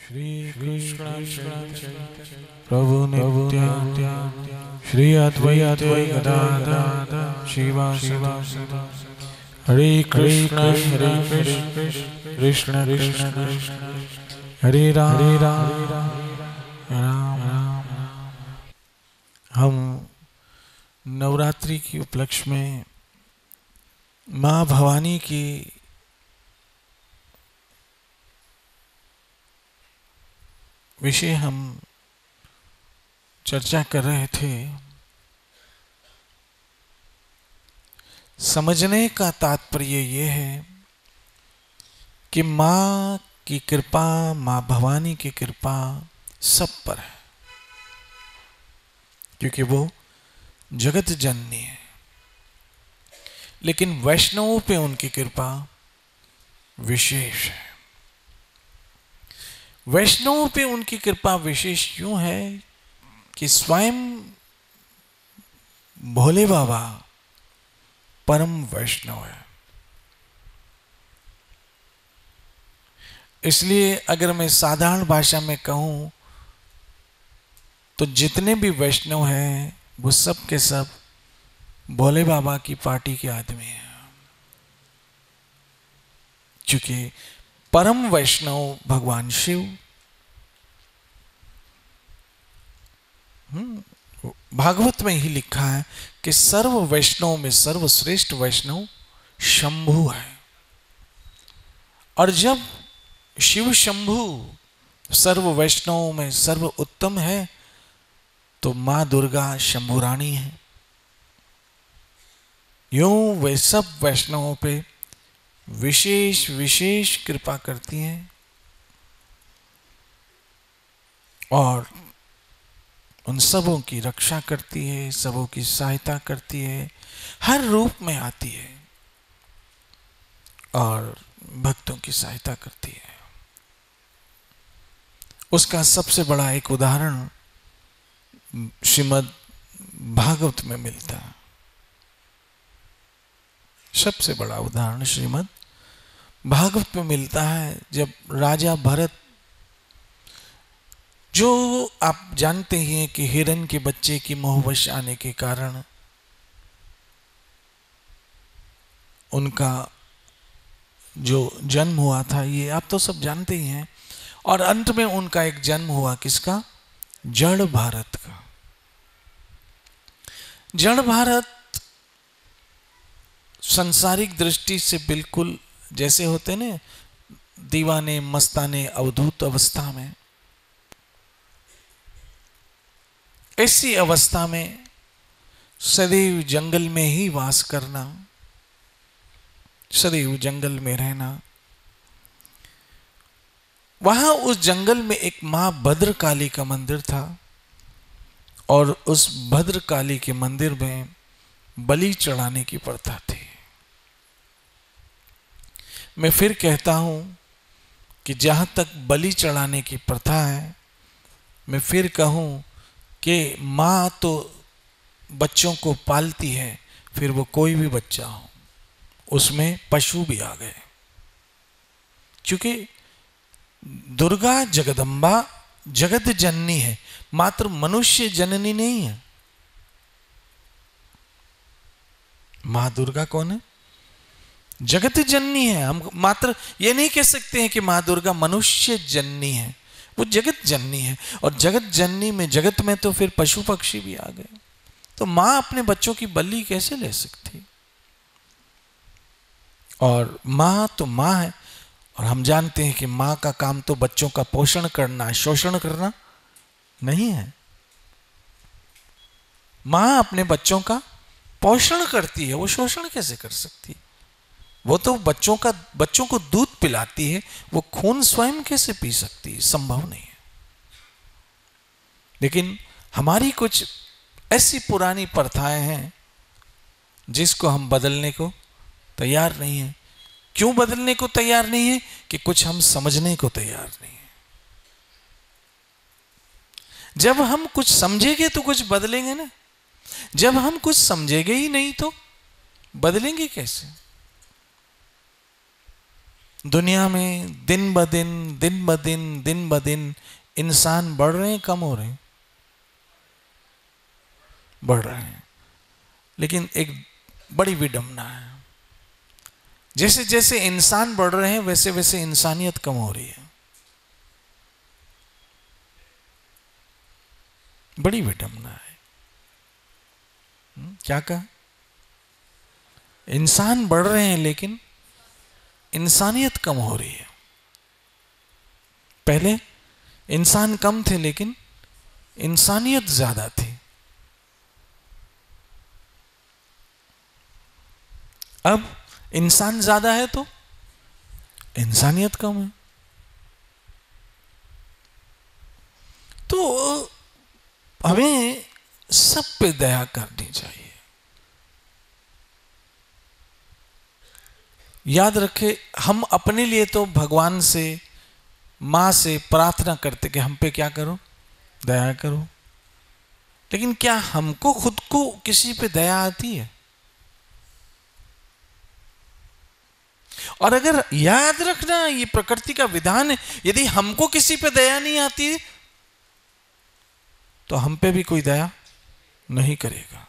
श्री कृष्ण प्रभु नित्यानंद श्री अद्वैत गदाधर शिवासादि हरे कृष्ण कृष्ण कृष्ण हरे राम राम राम। हम नवरात्रि की उपलक्ष्य में माँ भवानी की विषय हम चर्चा कर रहे थे। समझने का तात्पर्य ये है कि माँ की कृपा, माँ भवानी की कृपा सब पर है, क्योंकि वो जगत जननी है। लेकिन वैष्णवों पे उनकी कृपा विशेष है। वैष्णवों पे उनकी कृपा विशेष यूं है कि स्वयं भोले बाबा परम वैष्णव है। इसलिए अगर मैं साधारण भाषा में कहूं तो जितने भी वैष्णव हैं वो सब के सब भोले बाबा की पार्टी के आदमी हैं, क्योंकि परम वैष्णव भगवान शिव। भागवत में ही लिखा है कि सर्व वैष्णव में सर्वश्रेष्ठ वैष्णव शंभु है। और जब शिव शंभु सर्व वैष्णव में सर्व उत्तम है तो मां दुर्गा शंभु रानी है। यूं वे सब वैष्णवों पे विशेष विशेष कृपा करती हैं और उन सबों की रक्षा करती है, सबों की सहायता करती है, हर रूप में आती है और भक्तों की सहायता करती है। उसका सबसे बड़ा एक उदाहरण श्रीमद् भागवत में मिलता है। सबसे बड़ा उदाहरण श्रीमद् भागवत में मिलता है, जब राजा भरत, जो आप जानते ही हैं कि हिरण के बच्चे की मोहवश आने के कारण उनका जो जन्म हुआ था, ये आप तो सब जानते ही हैं। और अंत में उनका एक जन्म हुआ, किसका? जड़ भारत का। जड़ भारत सांसारिक दृष्टि से बिल्कुल जैसे होते ना दीवाने मस्ताने अवधूत अवस्था में, ऐसी अवस्था में सदैव जंगल में ही वास करना, सदैव जंगल में रहना। वहां उस जंगल में एक मां भद्रकाली का मंदिर था और उस भद्रकाली के मंदिर में बलि चढ़ाने की प्रथा थी। मैं फिर कहता हूं कि जहां तक बलि चढ़ाने की प्रथा है, मैं फिर कहूं कि मां तो बच्चों को पालती है, फिर वो कोई भी बच्चा हो, उसमें पशु भी आ गए, क्योंकि दुर्गा जगदम्बा जगत जननी है, मात्र मनुष्य जननी नहीं है। मां दुर्गा कौन है? जगत जननी है। हम मात्र ये नहीं कह सकते हैं कि मां दुर्गा मनुष्य जननी है, वो जगत जननी है। और जगत जननी में, जगत में तो फिर पशु पक्षी भी आ गए, तो मां अपने बच्चों की बलि कैसे ले सकती? और मां तो मां है, और हम जानते हैं कि मां का काम तो बच्चों का पोषण करना, शोषण करना नहीं है। मां अपने बच्चों का पोषण करती है, वो शोषण कैसे कर सकती? वो तो बच्चों को दूध पिलाती है, वो खून स्वयं कैसे पी सकती है? संभव नहीं है। लेकिन हमारी कुछ ऐसी पुरानी प्रथाएं हैं जिसको हम बदलने को तैयार नहीं है। क्यों बदलने को तैयार नहीं है? कि कुछ हम समझने को तैयार नहीं है। जब हम कुछ समझेंगे तो कुछ बदलेंगे ना। जब हम कुछ समझेंगे ही नहीं तो बदलेंगे कैसे? दुनिया में दिन ब दिन इंसान बढ़ रहे हैं, कम हो रहे हैं? बढ़ रहे हैं। लेकिन एक बड़ी विडंबना है, जैसे जैसे इंसान बढ़ रहे हैं वैसे वैसे इंसानियत कम हो रही है। बड़ी विडंबना है। क्या कहा? इंसान बढ़ रहे हैं लेकिन इंसानियत कम हो रही है। पहले इंसान कम थे लेकिन इंसानियत ज्यादा थी। अब इंसान ज्यादा है तो इंसानियत कम है। तो हमें सब पे दया करनी चाहिए। याद रखे, हम अपने लिए तो भगवान से, मां से प्रार्थना करते कि हम पे क्या करो, दया करो। लेकिन क्या हमको खुद को किसी पे दया आती है? और अगर, याद रखना, ये प्रकृति का विधान है, यदि हमको किसी पे दया नहीं आती तो हम पे भी कोई दया नहीं करेगा।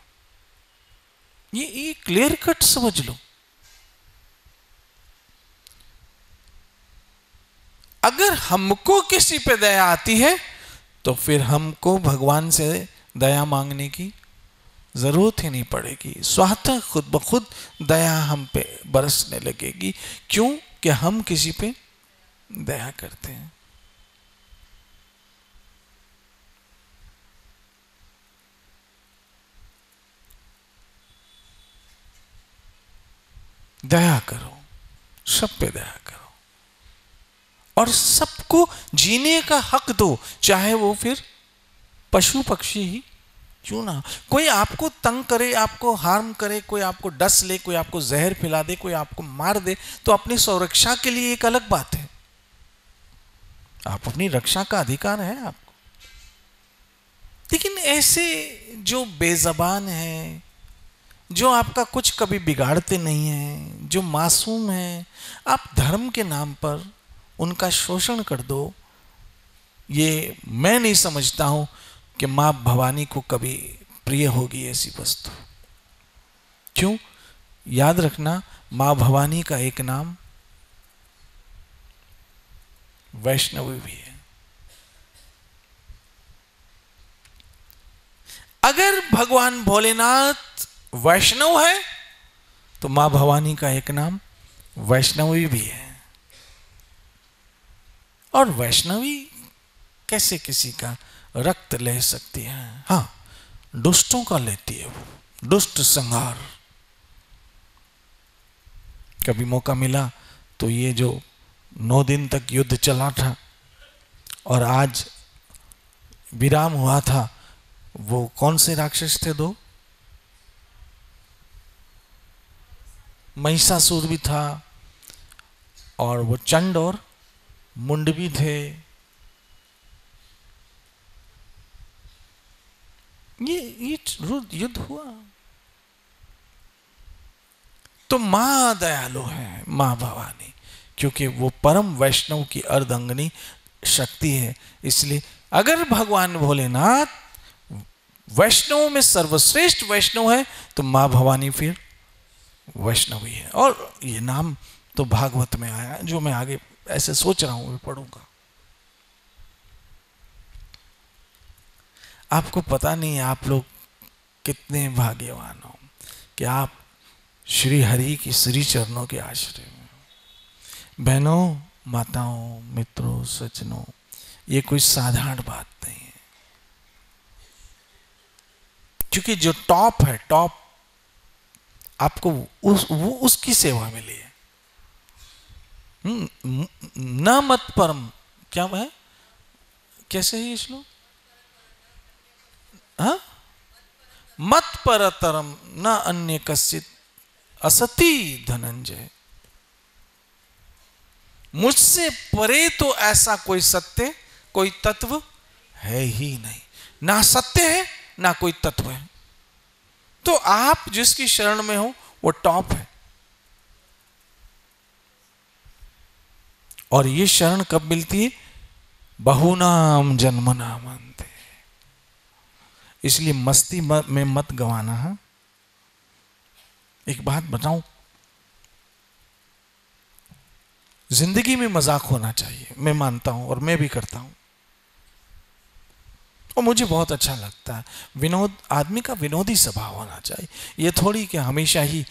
ये क्लियर कट समझ लो। अगर हमको किसी पे दया आती है तो फिर हमको भगवान से दया मांगने की जरूरत ही नहीं पड़ेगी। स्वतः खुद ब खुद दया हम पे बरसने लगेगी। क्यों? कि हम किसी पे दया करते हैं। दया करो, सब पे दया करो और सबको जीने का हक दो, चाहे वो फिर पशु पक्षी ही क्यों ना। कोई आपको तंग करे, आपको हार्म करे, कोई आपको डस ले, कोई आपको जहर पिला दे, कोई आपको मार दे, तो अपनी सुरक्षा के लिए एक अलग बात है। आप अपनी रक्षा का अधिकार है आपको। लेकिन ऐसे जो बेजबान हैं, जो आपका कुछ कभी बिगाड़ते नहीं हैं, जो मासूम हैं, आप धर्म के नाम पर उनका शोषण कर दो। ये मैं नहीं समझता हूं कि मां भवानी को कभी प्रिय होगी ऐसी वस्तु। क्यों? याद रखना, मां भवानी का एक नाम वैष्णवी भी है। अगर भगवान भोलेनाथ वैष्णव है तो मां भवानी का एक नाम वैष्णवी भी है। और वैष्णवी कैसे किसी का रक्त ले सकती है? हाँ, दुष्टों का लेती है वो, दुष्ट संहार। कभी मौका मिला तो ये जो 9 दिन तक युद्ध चला था और आज विराम हुआ था, वो कौन से राक्षस थे? 2, महिषासुर भी था और वो चंड और मुंड भी थे। ये युद्ध हुआ। तो मां दयालु है, मां भवानी, क्योंकि वो परम वैष्णव की अर्धांगिनी शक्ति है। इसलिए अगर भगवान भोलेनाथ वैष्णव में सर्वश्रेष्ठ वैष्णव है तो मां भवानी फिर वैष्णवी है। और ये नाम तो भागवत में आया, जो मैं आगे ऐसे सोच रहा हूं पढ़ूंगा। आपको पता नहीं आप लोग कितने भाग्यवान हो कि आप श्री हरि की श्री चरणों के आश्रय में। बहनों, माताओं, मित्रों, सज्जनों, ये कोई साधारण बात नहीं है। क्योंकि जो टॉप है, टॉप आपको वो उसकी सेवा मिली है। न मत परम, क्या है, कैसे है ये श्लोक? हाँ, मत परतरम न अन्य कश्चित असति धनंजय। मुझसे परे तो ऐसा कोई सत्य, कोई तत्व है ही नहीं। ना सत्य है ना कोई तत्व है। तो आप जिसकी शरण में हो वो टॉप है। और ये शरण कब मिलती है? बहुनाम जन्मनाम अंते। इसलिए मस्ती में मत गवाना है। एक बात बताऊं, जिंदगी में मजाक होना चाहिए, मैं मानता हूं और मैं भी करता हूं और मुझे बहुत अच्छा लगता है। विनोद, आदमी का विनोदी स्वभाव होना चाहिए। ये थोड़ी कि हमेशा ही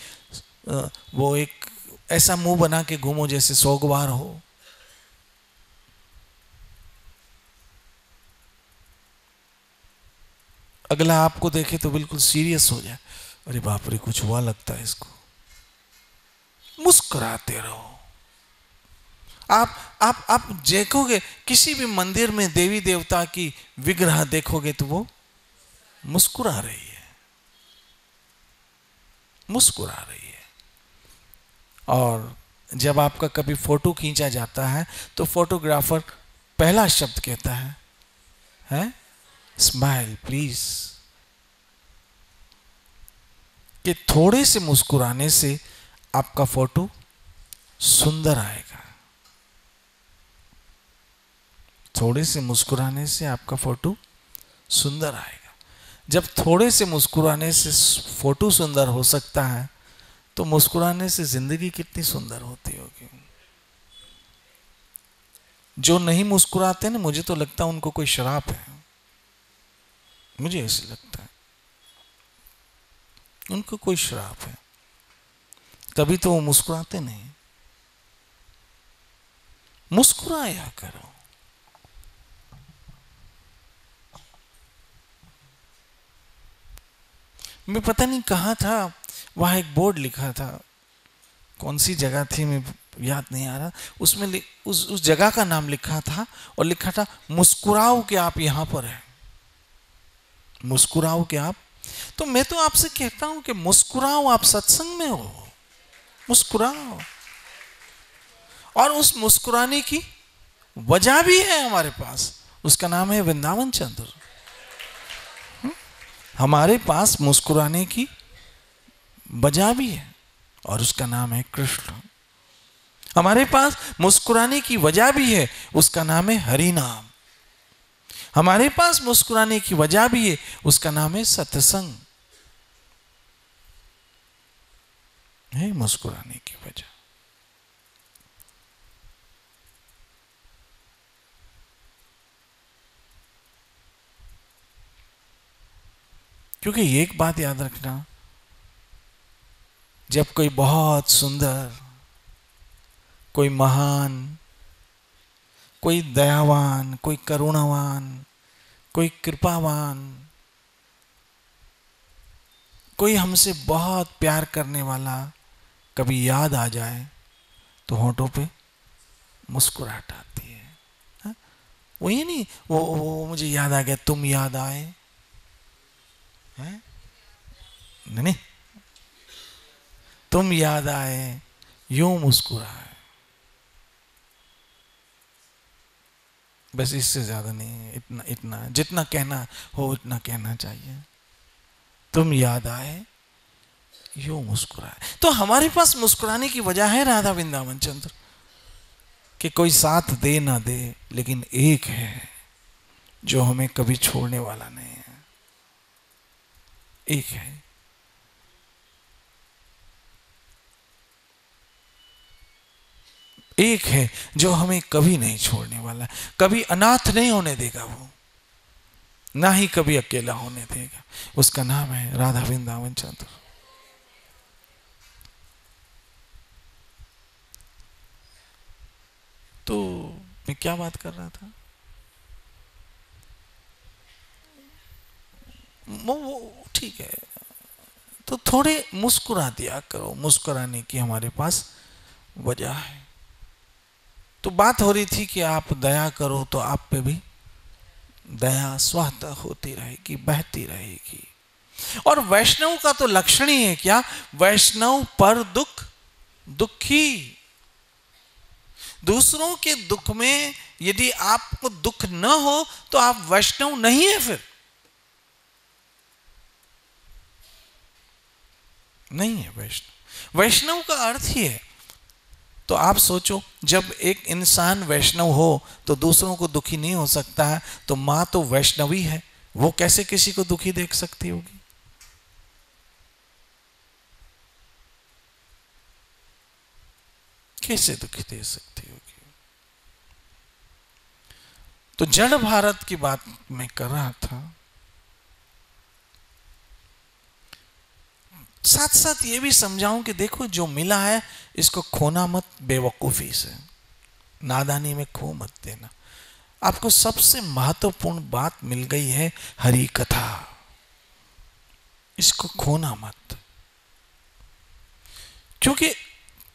वो एक ऐसा मुंह बना के घूमो जैसे सोगवार हो। अगला आपको देखे तो बिल्कुल सीरियस हो जाए, अरे बाप रे कुछ हुआ लगता है इसको। मुस्कुराते रहो। आप देखोगे किसी भी मंदिर में देवी देवता की विग्रह देखोगे तो वो मुस्कुरा रही है, मुस्कुरा रही है। और जब आपका कभी फोटो खींचा जाता है तो फोटोग्राफर पहला शब्द कहता है स्माइल प्लीज। कि थोड़े से मुस्कुराने से आपका फोटो सुंदर आएगा। थोड़े से मुस्कुराने से आपका फोटो सुंदर आएगा। जब थोड़े से मुस्कुराने से फोटो सुंदर हो सकता है तो मुस्कुराने से जिंदगी कितनी सुंदर होती होगी। जो नहीं मुस्कुराते ना, मुझे तो लगता है उनको कोई शराब है, मुझे ऐसे लगता है उनको कोई शराब है, तभी तो वो मुस्कुराते नहीं। मुस्कुराया करो। मैं पता नहीं कहाँ था, वहां एक बोर्ड लिखा था, कौन सी जगह थी मैं याद नहीं आ रहा, उसमें उस जगह का नाम लिखा था और लिखा था मुस्कुराओ कि आप यहां पर हैं, मुस्कुराओ कि आप। तो मैं तो आपसे कहता हूं कि मुस्कुराओ, आप सत्संग में हो, मुस्कुराओ। और उस मुस्कुराने की वजह भी है हमारे पास, उसका नाम है वृंदावन चंद्र। हमारे पास मुस्कुराने की वजह भी है और उसका नाम है कृष्ण। हमारे पास मुस्कुराने की वजह भी है, उसका नाम है हरि नाम। हमारे पास मुस्कुराने की वजह भी है, उसका नाम है सत्संग। है मुस्कुराने की वजह। क्योंकि एक बात याद रखना, जब कोई बहुत सुंदर, कोई महान, कोई दयावान, कोई करुणावान, कोई कृपावान, कोई हमसे बहुत प्यार करने वाला कभी याद आ जाए तो होंठों पे मुस्कुराहट आती है। हा? वो ये नहीं, वो मुझे याद आ गया, तुम याद आए, नहीं नहीं, तुम याद आए, यूं मुस्कुराए। बस इससे ज्यादा नहीं, इतना इतना जितना कहना हो उतना कहना चाहिए। तुम याद आए, यूं मुस्कुराए। तो हमारे पास मुस्कुराने की वजह है राधा वृंदावन चंद्र, कि कोई साथ दे ना दे लेकिन एक है जो हमें कभी छोड़ने वाला नहीं है। एक है, एक है जो हमें कभी नहीं छोड़ने वाला, कभी अनाथ नहीं होने देगा वो, ना ही कभी अकेला होने देगा। उसका नाम है राधा वृंदावन चंद्र। तो मैं क्या बात कर रहा था, वो ठीक है। तो थोड़े मुस्कुरा दिया करो, मुस्कुराने की हमारे पास वजह है। तो बात हो रही थी कि आप दया करो तो आप पे भी दया स्वतः होती रहेगी, बहती रहेगी। और वैष्णव का तो लक्षण ही है क्या, वैष्णव पर दुख दुखी। दूसरों के दुख में यदि आपको दुख न हो तो आप वैष्णव नहीं है, फिर नहीं है वैष्णव। वैष्णव का अर्थ ही है तो आप सोचो, जब एक इंसान वैष्णव हो तो दूसरों को दुखी नहीं हो सकता है, तो माँ तो वैष्णवी है, वो कैसे किसी को दुखी देख सकती होगी? कैसे दुखी दे सकती होगी? तो जड़ भारत की बात मैं कर रहा था, साथ साथ ये भी समझाऊं कि देखो जो मिला है इसको खोना मत बेवकूफी से, नादानी में खो मत देना। आपको सबसे महत्वपूर्ण बात मिल गई है, हरि कथा, इसको खोना मत। क्योंकि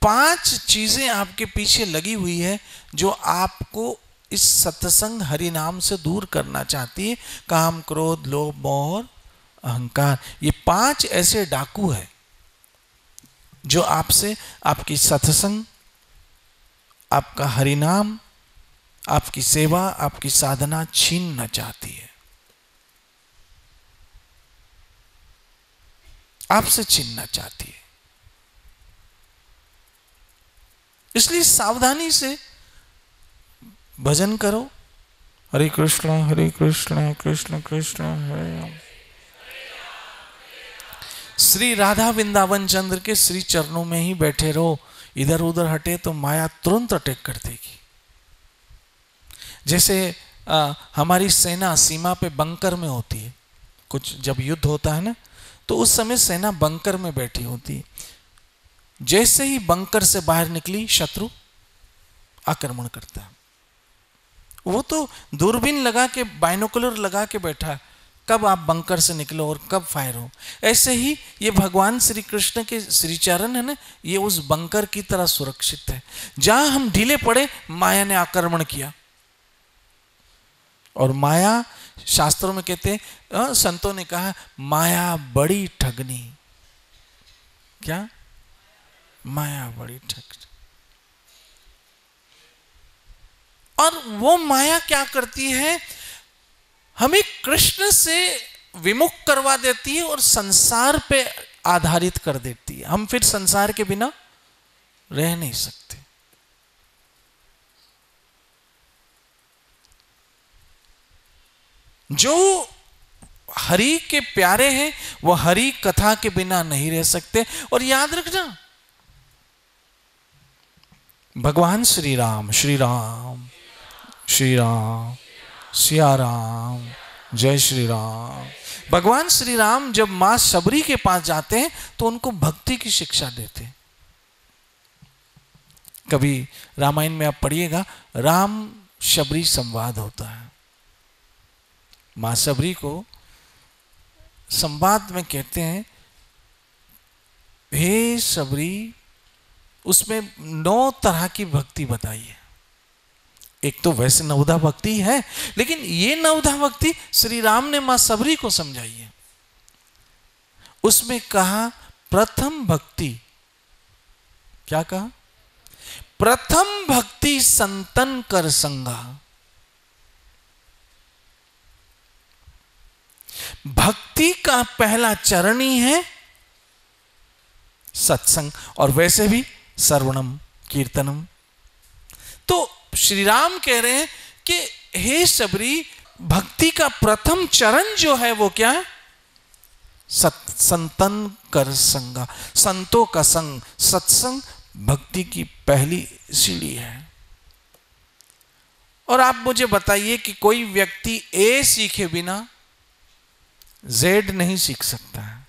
5 चीजें आपके पीछे लगी हुई है जो आपको इस सत्संग हरि नाम से दूर करना चाहती है। काम, क्रोध, लोभ, मोह और अहंकार, ये 5 ऐसे डाकू है जो आपसे आपकी सत्संग, आपका हरिनाम, आपकी सेवा, आपकी साधना छीनना चाहती है, आपसे छीनना चाहती है। इसलिए सावधानी से भजन करो। हरे कृष्ण कृष्ण कृष्ण हरे राम। श्री राधा वृंदावन चंद्र के श्री चरणों में ही बैठे रहो, इधर उधर हटे तो माया तुरंत अटैक कर देगी। जैसे हमारी सेना सीमा पे बंकर में होती है, कुछ जब युद्ध होता है ना, तो उस समय सेना बंकर में बैठी होती है। जैसे ही बंकर से बाहर निकली, शत्रु आक्रमण करता है। वो तो दूरबीन लगा के, बाइनोकुलर लगा के बैठा है, कब आप बंकर से निकलो और कब फायर हो। ऐसे ही ये भगवान श्री कृष्ण के श्री चरण है ना, ये उस बंकर की तरह सुरक्षित है। जहां हम ढीले पड़े, माया ने आक्रमण किया। और माया, शास्त्रों में कहते हैं, संतों ने कहा, माया बड़ी ठगनी। क्या? माया बड़ी ठगनी। और वो माया क्या करती है, हमें कृष्ण से विमुख करवा देती है और संसार पे आधारित कर देती है। हम फिर संसार के बिना रह नहीं सकते। जो हरि के प्यारे हैं वो हरि कथा के बिना नहीं रह सकते। और याद रखना, भगवान श्री राम श्री राम श्री राम सिया राम जय श्री राम। भगवान श्री राम जब मां शबरी के पास जाते हैं तो उनको भक्ति की शिक्षा देते हैं। कभी रामायण में आप पढ़िएगा, राम शबरी संवाद होता है। मां शबरी को संवाद में कहते हैं, हे शबरी, उसमें 9 तरह की भक्ति बताई है। एक तो वैसे नवधा भक्ति है, लेकिन ये नवधा भक्ति श्री राम ने मां शबरी को समझाई है। उसमें कहा प्रथम भक्ति, क्या कहा? प्रथम भक्ति संतन कर संगा। भक्ति का पहला चरण ही है सत्संग, और वैसे भी श्रवणम कीर्तनम। तो श्री राम कह रहे हैं कि हे शबरी, भक्ति का प्रथम चरण जो है वो क्या है? संतन कर संगा, संतों का संग। सत्संग भक्ति की पहली सीढ़ी है। और आप मुझे बताइए कि कोई व्यक्ति ए सीखे बिना जेड नहीं सीख सकता है,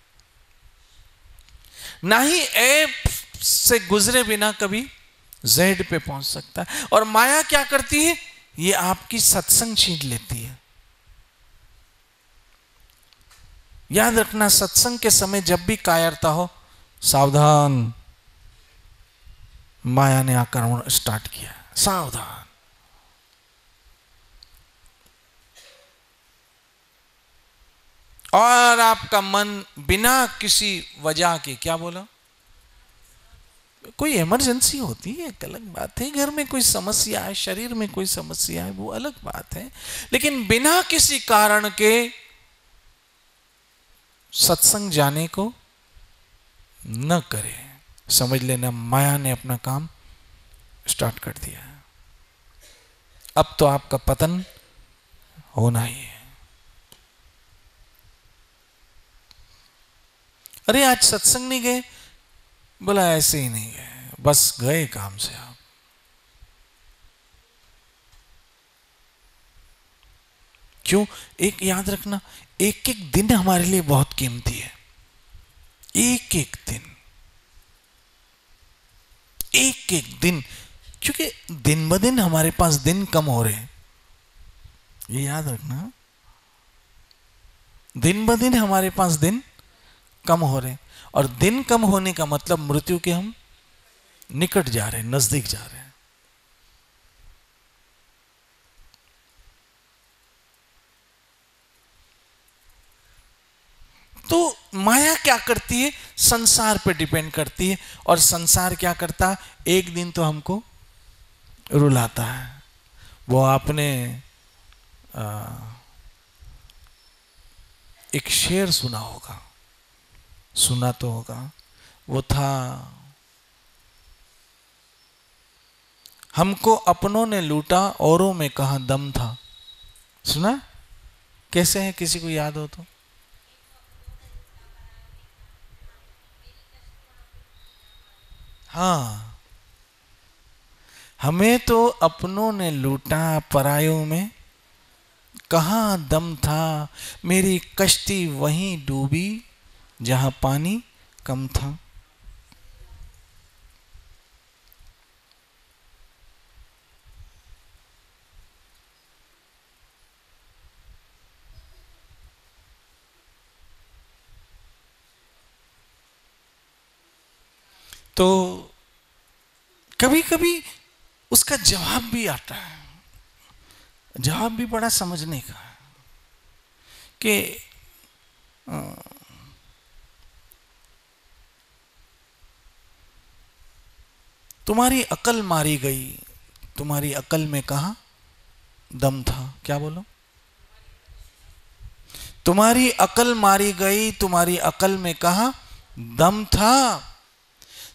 ना ही ए से गुजरे बिना कभी जेड पे पहुंच सकता है। और माया क्या करती है? ये आपकी सत्संग छीन लेती है। याद रखना, सत्संग के समय जब भी कायरता हो, सावधान, माया ने आक्रमण स्टार्ट किया, सावधान। और आपका मन बिना किसी वजह के, क्या बोला, कोई इमरजेंसी होती है, एक अलग बात है। घर में कोई समस्या है, शरीर में कोई समस्या है, वो अलग बात है। लेकिन बिना किसी कारण के सत्संग जाने को न करे। समझ लेना, माया ने अपना काम स्टार्ट कर दिया। अब तो आपका पतन होना ही है। अरे आज सत्संग नहीं गए, बोला ऐसे ही नहीं गए, बस गए काम से आप। क्यों? एक याद रखना, एक एक दिन हमारे लिए बहुत कीमती है। एक एक दिन, एक एक दिन, क्योंकि दिन ब दिन हमारे पास दिन कम हो रहे हैं, ये याद रखना। दिन ब दिन हमारे पास दिन कम हो रहे हैं, और दिन कम होने का मतलब मृत्यु के हम निकट जा रहे हैं, नजदीक जा रहे हैं। तो माया क्या करती है? संसार पे डिपेंड करती है, और संसार क्या करता है? एक दिन तो हमको रुलाता है। वो आपने एक शेर सुना होगा, सुना तो होगा, वो था, हमको अपनों ने लूटा औरों में कहां दम था। सुना? कैसे है, किसी को याद हो तो? हाँ, हमें तो अपनों ने लूटा, परायों में कहां दम था, मेरी कश्ती वहीं डूबी जहां पानी कम था। तो कभी कभी उसका जवाब भी आता है, जवाब भी बड़ा समझने का है कि तुम्हारी अकल मारी गई, तुम्हारी अकल में कहां दम था। क्या बोलो? तुम्हारी अकल मारी गई, तुम्हारी अकल में कहां दम था,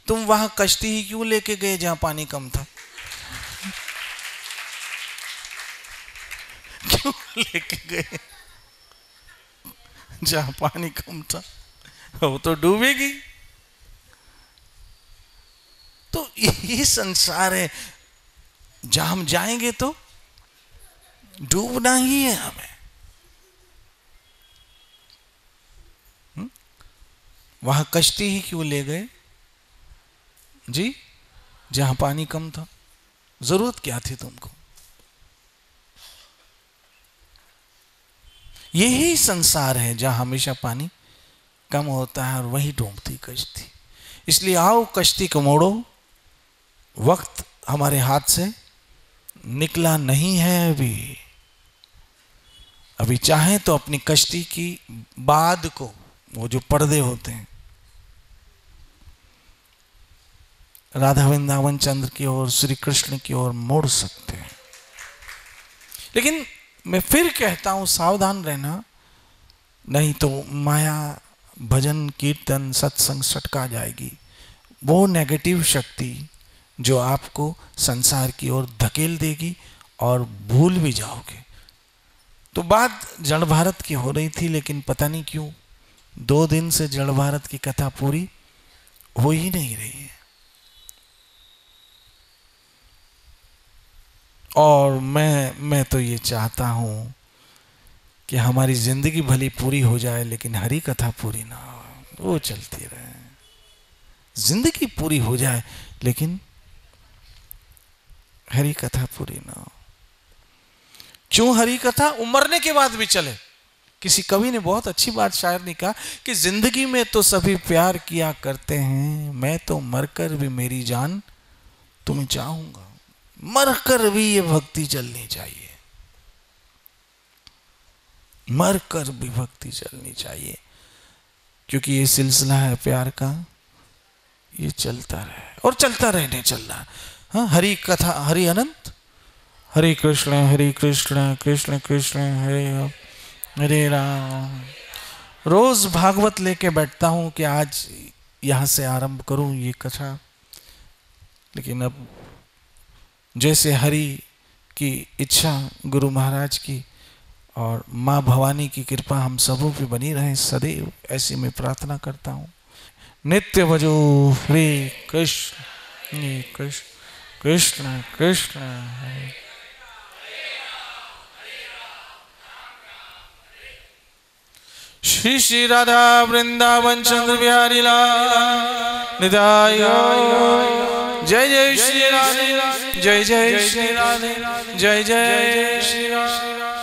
तुम वहां कश्ती ही क्यों लेके गए जहां पानी कम था? क्यों लेके गए जहां पानी कम था? वो तो डूबेगी। तो यही संसार है, जहां हम जाएंगे तो डूबना ही है हमें। वहां कश्ती ही क्यों ले गए जी जहां पानी कम था? जरूरत क्या थी तुमको? यही संसार है जहां हमेशा पानी कम होता है और वही डूबती कश्ती। इसलिए आओ कश्ती को मोड़ो, वक्त हमारे हाथ से निकला नहीं है अभी। अभी चाहे तो अपनी कश्ती की बाद को, वो जो पर्दे होते हैं, राधा वृंदावन चंद्र की ओर, श्री कृष्ण की ओर मोड़ सकते हैं। लेकिन मैं फिर कहता हूं, सावधान रहना, नहीं तो माया भजन कीर्तन सत्संग सटका जाएगी। वो नेगेटिव शक्ति जो आपको संसार की ओर धकेल देगी और भूल भी जाओगे। तो बात जड़ भारत की हो रही थी, लेकिन पता नहीं क्यों 2 दिन से जड़ भारत की कथा पूरी हो ही नहीं रही है। और मैं तो ये चाहता हूं कि हमारी जिंदगी भली पूरी हो जाए, लेकिन हरी कथा पूरी ना हो, वो चलती रहे। जिंदगी पूरी हो जाए लेकिन हरी कथा पूरी ना हो। क्यों हरी कथा? मरने के बाद भी चले। किसी कवि ने बहुत अच्छी बात शायर ने कहा कि जिंदगी में तो सभी प्यार किया करते हैं, मैं तो मरकर भी मेरी जान तुम्हें चाहूंगा। मरकर भी ये भक्ति चलनी चाहिए, मरकर भी भक्ति चलनी चाहिए, क्योंकि ये सिलसिला है प्यार का, ये चलता रहे और चलता रहने चल रहा। हाँ, हरि कथा हरि अनंत, हरे कृष्ण कृष्ण कृष्ण हरे हरे राम। रोज भागवत लेके बैठता हूं कि आज यहां से आरंभ करूं ये कथा, लेकिन अब जैसे हरि की इच्छा, गुरु महाराज की और माँ भवानी की कृपा हम सबों पे बनी रहे सदैव, ऐसी मैं प्रार्थना करता हूँ। नित्य भजो हरे कृष्ण कृष्ण कृष्ण कृष्ण हरे। श्री श्री राधा वृंदावन चंद्र बिहारी लाल निताय। जय जय श्री राधे, जय जय श्री राधे, जय जय श्री राधे।